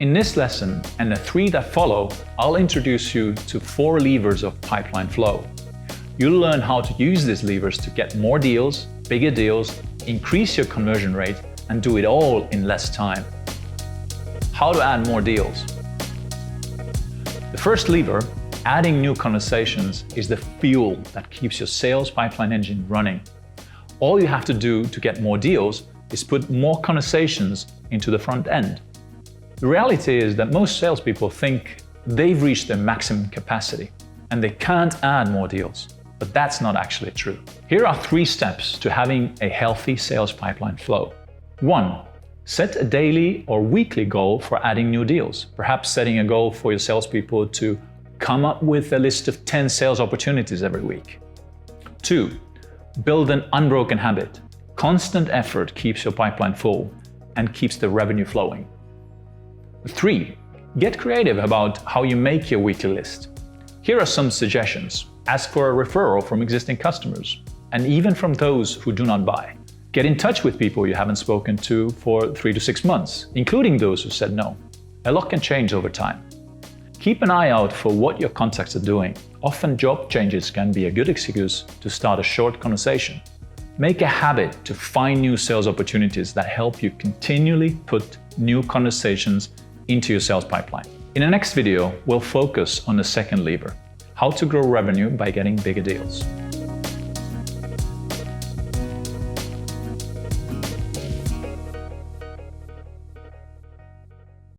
In this lesson and the 3 that follow, I'll introduce you to 4 levers of pipeline flow. You'll learn how to use these levers to get more deals, bigger deals, increase your conversion rate, and do it all in less time. How to add more deals. The first lever, adding new conversations, is the fuel that keeps your sales pipeline engine running. All you have to do to get more deals is put more conversations into the front end. The reality is that most salespeople think they've reached their maximum capacity and they can't add more deals, but that's not actually true. Here are 3 steps to having a healthy sales pipeline flow. 1. Set a daily or weekly goal for adding new deals, perhaps setting a goal for your salespeople to come up with a list of 10 sales opportunities every week. 2. Build an unbroken habit. Constant effort keeps your pipeline full and keeps the revenue flowing. 3. Get creative about how you make your weekly list. Here are some suggestions. Ask for a referral from existing customers, and even from those who do not buy. Get in touch with people you haven't spoken to for 3 to 6 months, including those who said no. A lot can change over time. Keep an eye out for what your contacts are doing. Often job changes can be a good excuse to start a short conversation. Make a habit to find new sales opportunities that help you continually put new conversations into your sales pipeline. In the next video, we'll focus on the second lever, how to grow revenue by getting bigger deals.